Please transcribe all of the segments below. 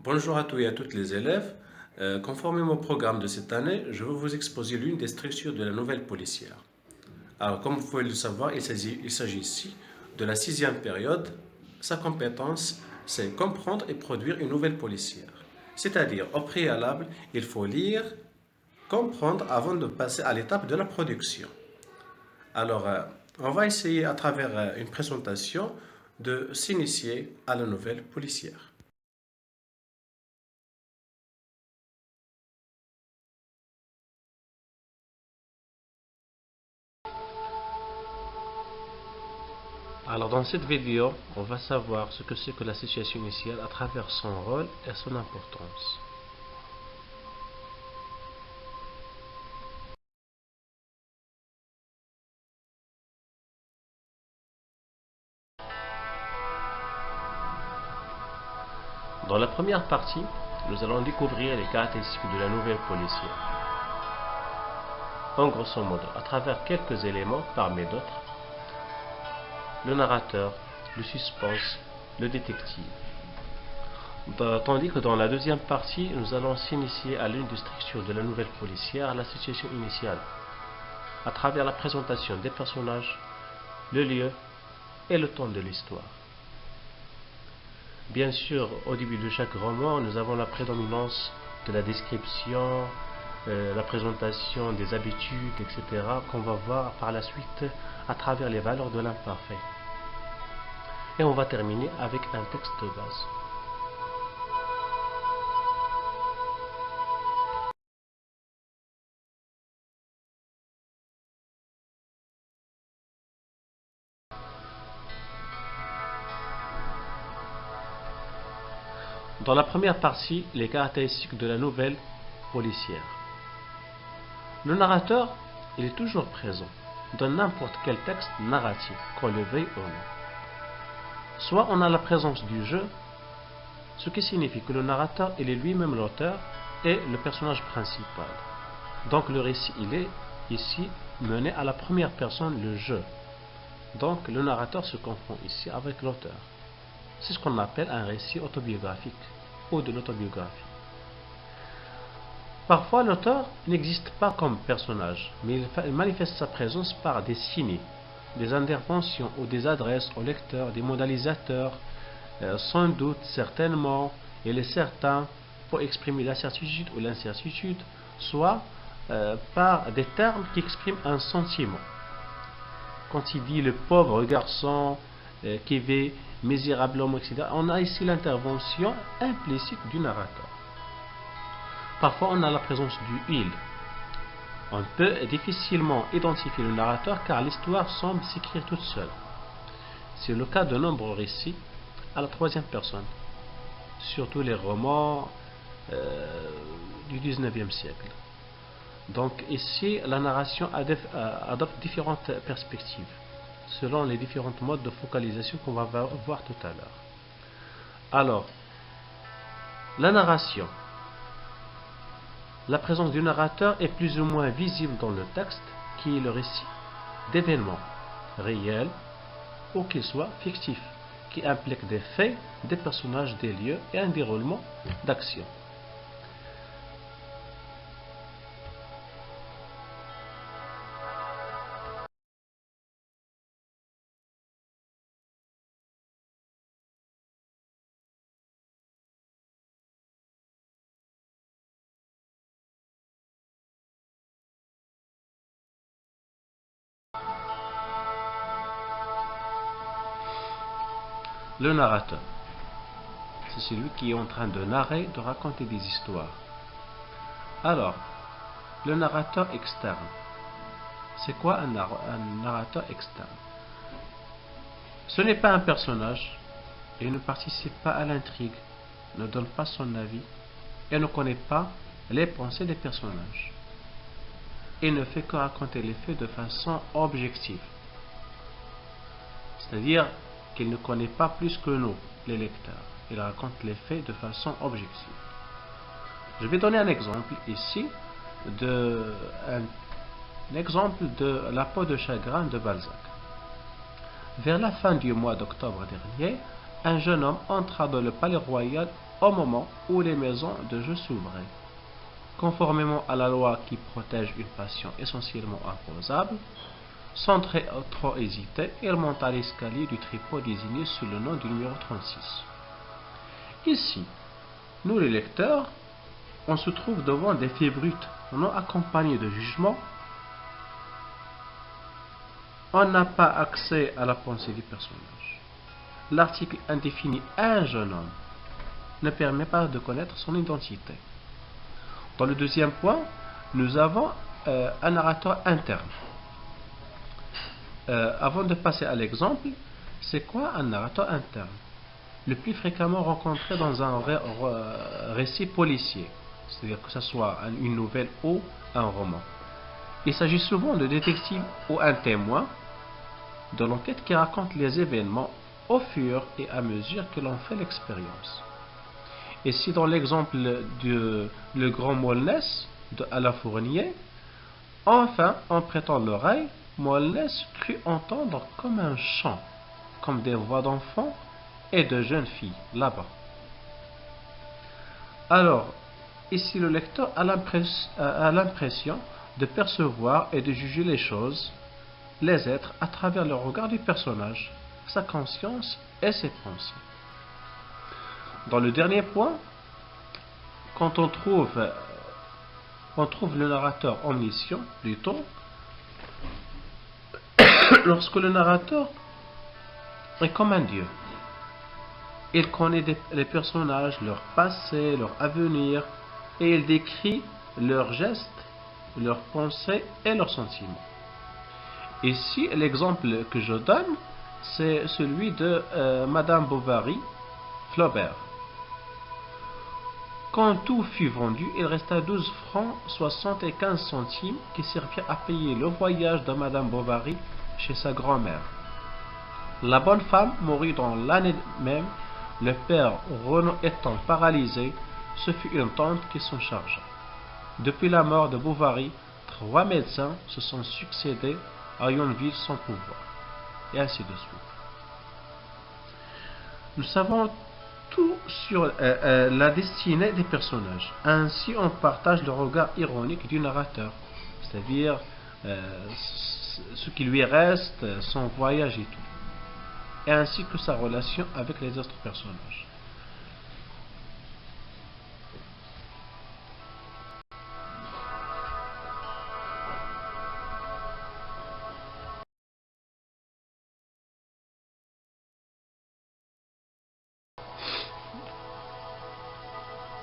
Bonjour à tous et à toutes les élèves. Conformément au programme de cette année, je vais vous exposer l'une des structures de la nouvelle policière. Alors, comme vous pouvez le savoir, il s'agit ici de la sixième période. Sa compétence, c'est comprendre et produire une nouvelle policière. C'est-à-dire, au préalable, il faut lire, comprendre avant de passer à l'étape de la production. Alors, on va essayer à travers une présentation de s'initier à la nouvelle policière. Alors dans cette vidéo, on va savoir ce que c'est que la situation initiale à travers son rôle et son importance. Dans la première partie, nous allons découvrir les caractéristiques de la nouvelle policière. En grosso modo, à travers quelques éléments parmi d'autres, le narrateur, le suspense, le détective. Tandis que dans la deuxième partie, nous allons s'initier à l'une des structures de la nouvelle policière, la situation initiale, à travers la présentation des personnages, le lieu et le ton de l'histoire. Bien sûr, au début de chaque roman, nous avons la prédominance de la description, la présentation des habitudes, etc., qu'on va voir par la suite à travers les valeurs de l'imparfait. Et on va terminer avec un texte de base. Dans la première partie, les caractéristiques de la nouvelle policière. Le narrateur, il est toujours présent dans n'importe quel texte narratif, qu'on le veuille ou non. Soit on a la présence du jeu, ce qui signifie que le narrateur, il est lui-même l'auteur et le personnage principal. Donc le récit, il est ici mené à la première personne, le jeu. Donc le narrateur se confond ici avec l'auteur. C'est ce qu'on appelle un récit autobiographique ou de l'autobiographie. Parfois l'auteur n'existe pas comme personnage, mais il manifeste sa présence par des signes, des interventions ou des adresses au lecteur, des modalisateurs, sans doute, certainement, il est certain, pour exprimer la certitude ou l'incertitude, soit par des termes qui expriment un sentiment. Quand il dit le pauvre garçon qui vit misérablement, etc., on a ici l'intervention implicite du narrateur. Parfois, on a la présence du il. On peut difficilement identifier le narrateur car l'histoire semble s'écrire toute seule. C'est le cas de nombreux récits à la troisième personne, surtout les romans du 19e siècle. Donc ici, la narration adopte différentes perspectives, selon les différents modes de focalisation qu'on va voir tout à l'heure. Alors, la narration. La présence du narrateur est plus ou moins visible dans le texte, qui est le récit d'événements réels ou qu'ils soient fictifs, qui impliquent des faits, des personnages, des lieux et un déroulement d'action. Le narrateur, c'est celui qui est en train de narrer, de raconter des histoires. Alors, le narrateur externe. C'est quoi un narrateur externe? Ce n'est pas un personnage, il ne participe pas à l'intrigue, ne donne pas son avis et ne connaît pas les pensées des personnages. Il ne fait que raconter les faits de façon objective. C'est-à-dire qu'il ne connaît pas plus que nous, les lecteurs. Il raconte les faits de façon objective. Je vais donner un exemple ici, un exemple de La peau de chagrin de Balzac. Vers la fin du mois d'octobre dernier, un jeune homme entra dans le palais royal au moment où les maisons de jeu s'ouvraient. Conformément à la loi qui protège une passion essentiellement imposable, sans trop hésiter, il monta l'escalier du tripot désigné sous le nom du numéro 36. Ici, nous les lecteurs, on se trouve devant des faits bruts non accompagnés de jugement. On n'a pas accès à la pensée du personnage. L'article indéfini un jeune homme ne permet pas de connaître son identité. Dans le deuxième point, nous avons un narrateur interne. Avant de passer à l'exemple, c'est quoi un narrateur interne? Le plus fréquemment rencontré dans un récit policier, c'est-à-dire que ce soit une nouvelle ou un roman. Il s'agit souvent de détective ou un témoin de l'enquête qui raconte les événements au fur et à mesure que l'on fait l'expérience. Et si dans l'exemple de Le Grand Molnès de Alain Fournier, enfin, en prêtant l'oreille, Molnès crut entendre comme un chant, comme des voix d'enfants et de jeunes filles là-bas. Alors, ici le lecteur a l'impression de percevoir et de juger les choses, les êtres, à travers le regard du personnage, sa conscience et ses pensées. Dans le dernier point, quand on trouve le narrateur omniscient, plutôt, lorsque le narrateur est comme un dieu. Il connaît les personnages, leur passé, leur avenir, et il décrit leurs gestes, leurs pensées et leurs sentiments. Ici, l'exemple que je donne, c'est celui de Madame Bovary, Flaubert. Quand tout fut vendu, il resta 12 francs 75 centimes qui servirent à payer le voyage de Madame Bovary chez sa grand-mère. La bonne femme mourut dans l'année même, le père Renaud étant paralysé, ce fut une tante qui s'en chargea. Depuis la mort de Bovary, 3 médecins se sont succédés à une ville sans pouvoir, et ainsi de suite. Nous savons tout sur la destinée des personnages. Ainsi, on partage le regard ironique du narrateur, c'est-à-dire ce qui lui reste, son voyage et tout, et ainsi que sa relation avec les autres personnages.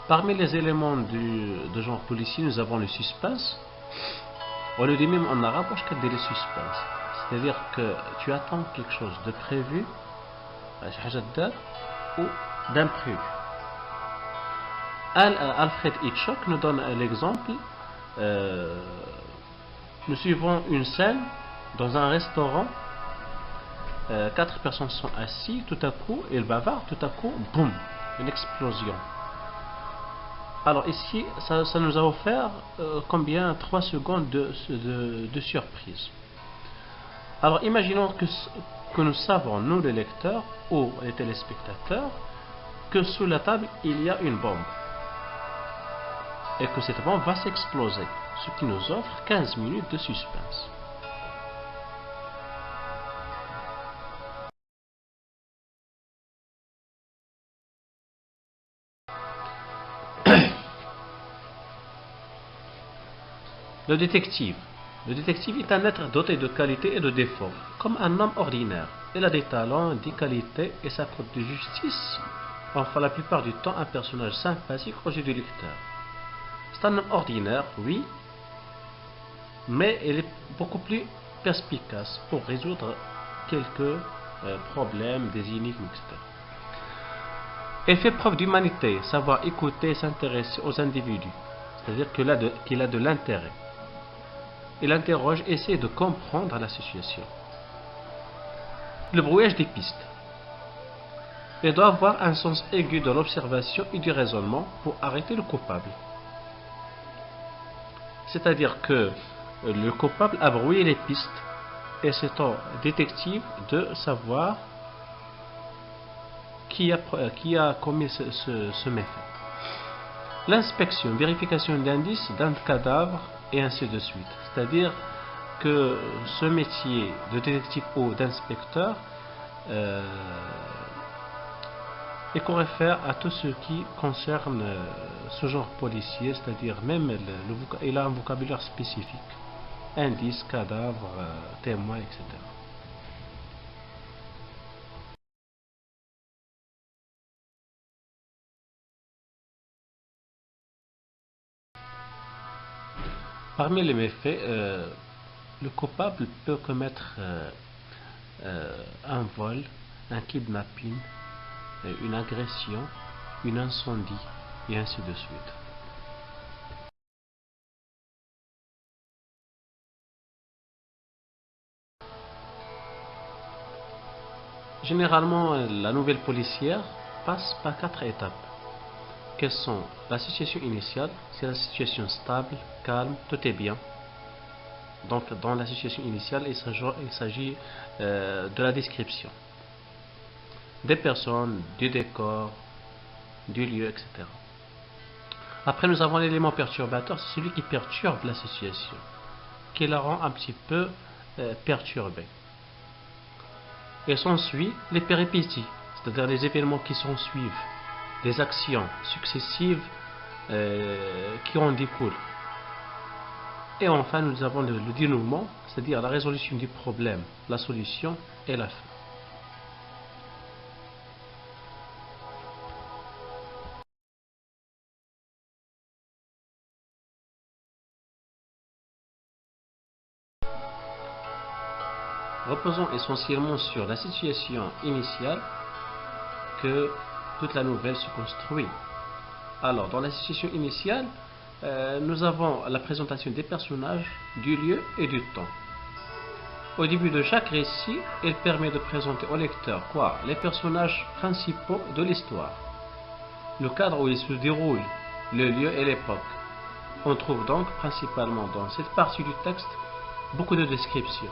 Parmi les éléments de genre policier, nous avons le suspense. On le dit même en arabe, le suspense. C'est-à-dire que tu attends quelque chose de prévu, ou d'imprévu. Alfred Hitchcock nous donne l'exemple. Nous suivons une scène dans un restaurant. 4 personnes sont assises, tout à coup, ils bavardent, tout à coup, boum, une explosion. Alors ici, ça nous a offert combien 3 secondes de surprise. Alors imaginons que nous savons, nous les lecteurs ou les téléspectateurs, que sous la table il y a une bombe et que cette bombe va s'exploser, ce qui nous offre 15 minutes de suspense. Le détective. Le détective est un être doté de qualités et de défauts, comme un homme ordinaire. Il a des talents, des qualités et sa cote de justice en fait la plupart du temps un personnage sympathique aux yeux du lecteur. C'est un homme ordinaire, oui, mais il est beaucoup plus perspicace pour résoudre quelques problèmes, des énigmes, etc. Il fait preuve d'humanité, savoir écouter et s'intéresser aux individus, c'est-à-dire qu'il a de l'intérêt. Il interroge, essaie de comprendre la situation. Le brouillage des pistes. Il doit avoir un sens aigu de l'observation et du raisonnement pour arrêter le coupable. C'est-à-dire que le coupable a brouillé les pistes et c'est au détective de savoir qui a commis ce méfait. L'inspection, vérification d'indices d'un cadavre et ainsi de suite. C'est-à-dire que ce métier de détective ou d'inspecteur et qu'on réfère à tout ce qui concerne ce genre policier, c'est-à-dire même il a un vocabulaire spécifique, indices, cadavres, témoins, etc. Parmi les méfaits, le coupable peut commettre un vol, un kidnapping, une agression, un incendie, et ainsi de suite. Généralement, la nouvelle policière passe par 4 étapes. Quelles sont la situation initiale? C'est la situation stable, calme, tout est bien. Donc, dans la situation initiale, il s'agit de la description des personnes, du décor, du lieu, etc. Après, nous avons l'élément perturbateur, c'est celui qui perturbe la situation, qui la rend un petit peu perturbée. Et s'ensuit les péripéties, c'est-à-dire les événements qui s'en suivent, des actions successives qui en découlent. Et enfin, nous avons le dénouement, c'est-à-dire la résolution du problème, la solution et la fin. Reposons essentiellement sur la situation initiale que toute la nouvelle se construit. Alors, dans la situation initiale, nous avons la présentation des personnages, du lieu et du temps. Au début de chaque récit, il permet de présenter au lecteur quoi? Les personnages principaux de l'histoire, le cadre où il se déroule, le lieu et l'époque. On trouve donc principalement dans cette partie du texte beaucoup de descriptions.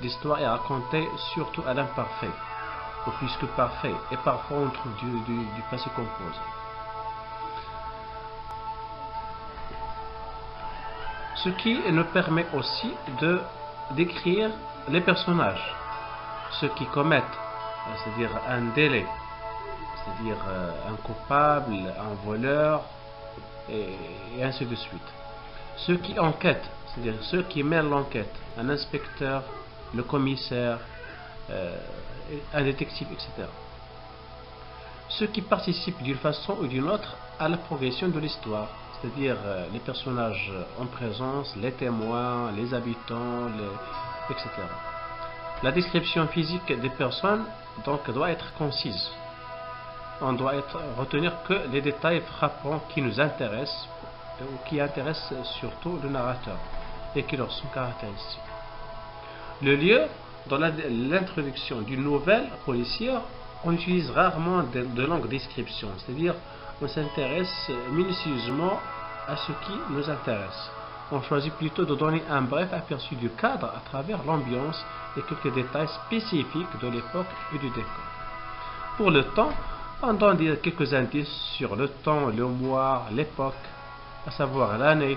L'histoire est racontée surtout à l'imparfait, ou plus que parfait, et parfois on trouve du passé composé. Ce qui nous permet aussi de décrire les personnages, ceux qui commettent, c'est-à-dire un délit, c'est-à-dire un coupable, un voleur, et ainsi de suite. Ceux qui enquêtent, c'est-à-dire ceux qui mènent l'enquête, un inspecteur, le commissaire, un détective, etc. Ceux qui participent d'une façon ou d'une autre à la progression de l'histoire, c'est-à-dire les personnages en présence, les témoins, les habitants, etc. La description physique des personnes donc doit être concise. On doit retenir que les détails frappants qui nous intéressent ou qui intéressent surtout le narrateur et qui leur sont caractéristiques. Le lieu, dans l'introduction d'une nouvelle policière, on utilise rarement de longues descriptions, c'est-à-dire on s'intéresse minutieusement à ce qui nous intéresse. On choisit plutôt de donner un bref aperçu du cadre à travers l'ambiance et quelques détails spécifiques de l'époque et du décor. Pour le temps, on donne quelques indices sur le temps, le mois, l'époque, à savoir l'année.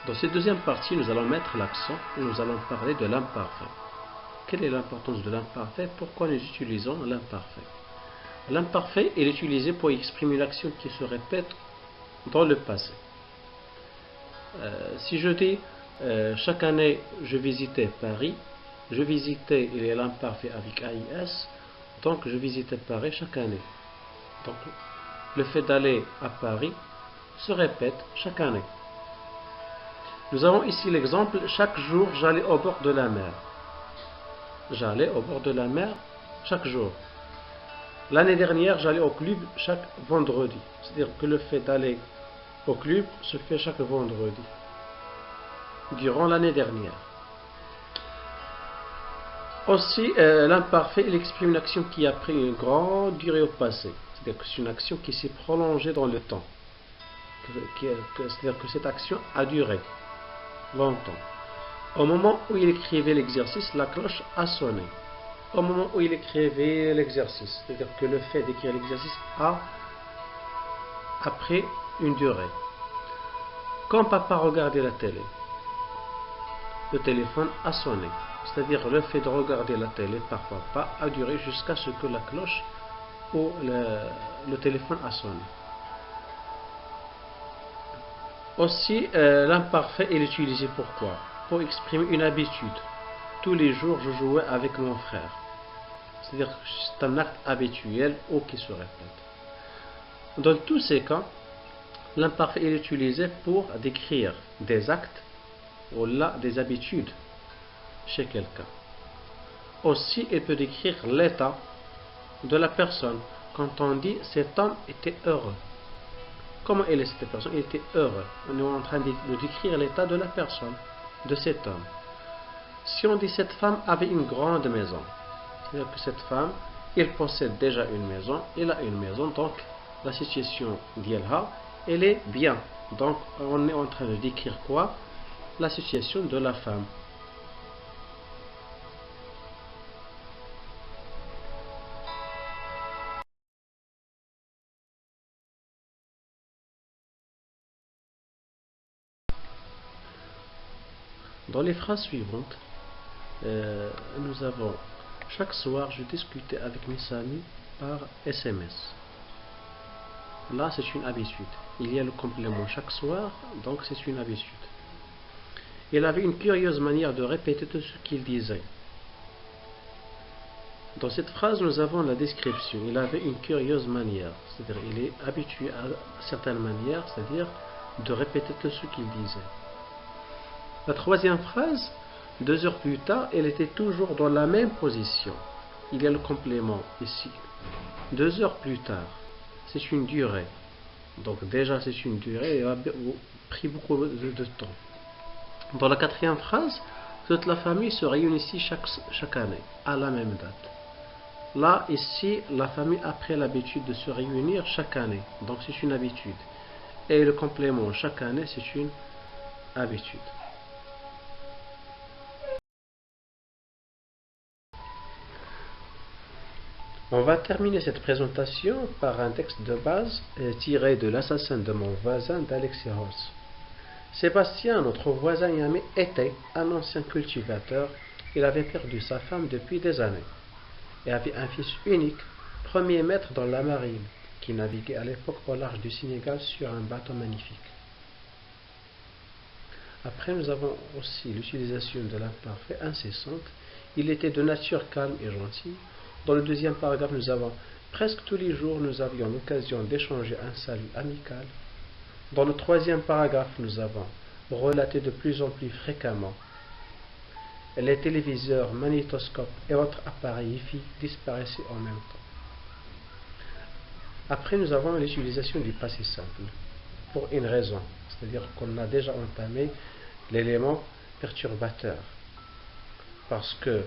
Dans cette deuxième partie, nous allons mettre l'accent et nous allons parler de l'imparfait. Quelle est l'importance de l'imparfait? Pourquoi nous utilisons l'imparfait? L'imparfait est utilisé pour exprimer une action qui se répète dans le passé. Si je dis chaque année je visitais Paris, je visitais, il y a l'imparfait avec AIS, donc je visitais Paris chaque année. Donc le fait d'aller à Paris se répète chaque année. Nous avons ici l'exemple, chaque jour j'allais au bord de la mer. J'allais au bord de la mer chaque jour. L'année dernière, j'allais au club chaque vendredi. C'est-à-dire que le fait d'aller au club se fait chaque vendredi. Durant l'année dernière. Aussi, l'imparfait, il exprime une action qui a pris une grande durée au passé. C'est-à-dire que c'est une action qui s'est prolongée dans le temps. C'est-à-dire que cette action a duré longtemps. Au moment où il écrivait l'exercice, la cloche a sonné. Au moment où il écrivait l'exercice, c'est-à-dire que le fait d'écrire l'exercice a après une durée. Quand papa regardait la télé, le téléphone a sonné. C'est-à-dire le fait de regarder la télé par papa a duré jusqu'à ce que la cloche ou le téléphone a sonné. Aussi, l'imparfait est utilisé pourquoi? Pour exprimer une habitude. Tous les jours, je jouais avec mon frère. C'est-à-dire que c'est un acte habituel ou qui se répète. Dans tous ces cas, l'imparfait est utilisé pour décrire des actes ou là des habitudes chez quelqu'un. Aussi, il peut décrire l'état de la personne. Quand on dit cet homme était heureux. Comment est cette personne? Il était heureux. On est en train de décrire l'état de la personne, de cet homme. Si on dit cette femme avait une grande maison, c'est-à-dire que cette femme, elle possède déjà une maison, elle a une maison, donc la situation d'Yelha, elle est bien. Donc on est en train de décrire quoi? La situation de la femme. Dans les phrases suivantes, nous avons chaque soir je discutais avec mes amis par SMS. Là c'est une habitude. Il y a le complément chaque soir, donc c'est une habitude. Il avait une curieuse manière de répéter tout ce qu'il disait. Dans cette phrase, nous avons la description. Il avait une curieuse manière, c'est-à-dire il est habitué à certaines manières, c'est-à-dire de répéter tout ce qu'il disait. La troisième phrase, 2 heures plus tard, elle était toujours dans la même position. Il y a le complément ici. 2 heures plus tard, c'est une durée. Donc déjà c'est une durée, il a pris beaucoup de temps. Dans la quatrième phrase, toute la famille se réunit ici chaque année, à la même date. Là, ici, la famille a pris l'habitude de se réunir chaque année. Donc c'est une habitude. Et le complément chaque année, c'est une habitude. On va terminer cette présentation par un texte de base tiré de L'assassin de mon voisin d'Alexis Ross. Sébastien, notre voisin et ami, était un ancien cultivateur. Il avait perdu sa femme depuis des années et avait un fils unique, premier maître dans la marine, qui naviguait à l'époque au large du Sénégal sur un bateau magnifique. Après, nous avons aussi l'utilisation de l'imparfait incessante. Il était de nature calme et gentil. Dans le deuxième paragraphe, nous avons presque tous les jours, nous avions l'occasion d'échanger un salut amical. Dans le troisième paragraphe, nous avons relaté de plus en plus fréquemment les téléviseurs, magnétoscopes et autres appareils IFI disparaissaient en même temps. Après, nous avons l'utilisation du passé simple pour une raison, c'est-à-dire qu'on a déjà entamé l'élément perturbateur parce que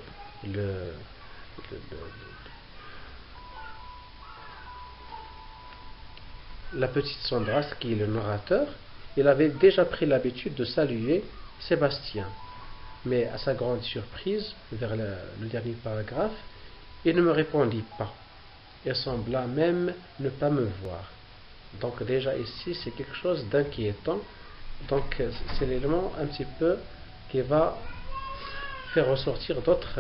la petite Sandra, qui est le narrateur, il avait déjà pris l'habitude de saluer Sébastien. Mais à sa grande surprise, vers le dernier paragraphe, il ne me répondit pas. Il sembla même ne pas me voir. Donc déjà ici, c'est quelque chose d'inquiétant. Donc c'est l'élément un petit peu qui va faire ressortir d'autres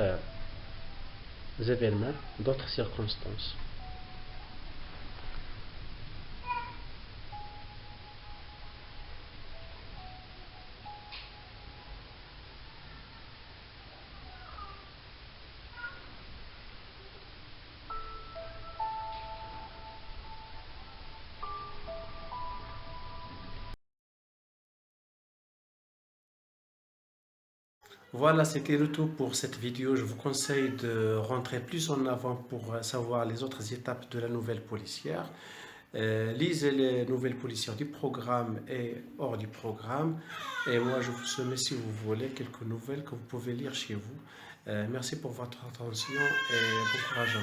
événements, d'autres circonstances. Voilà, c'était le tout pour cette vidéo. Je vous conseille de rentrer plus en avant pour savoir les autres étapes de la nouvelle policière. Lisez les nouvelles policières du programme et hors du programme. Et moi, je vous soumets, si vous voulez, quelques nouvelles que vous pouvez lire chez vous. Merci pour votre attention et bon courage.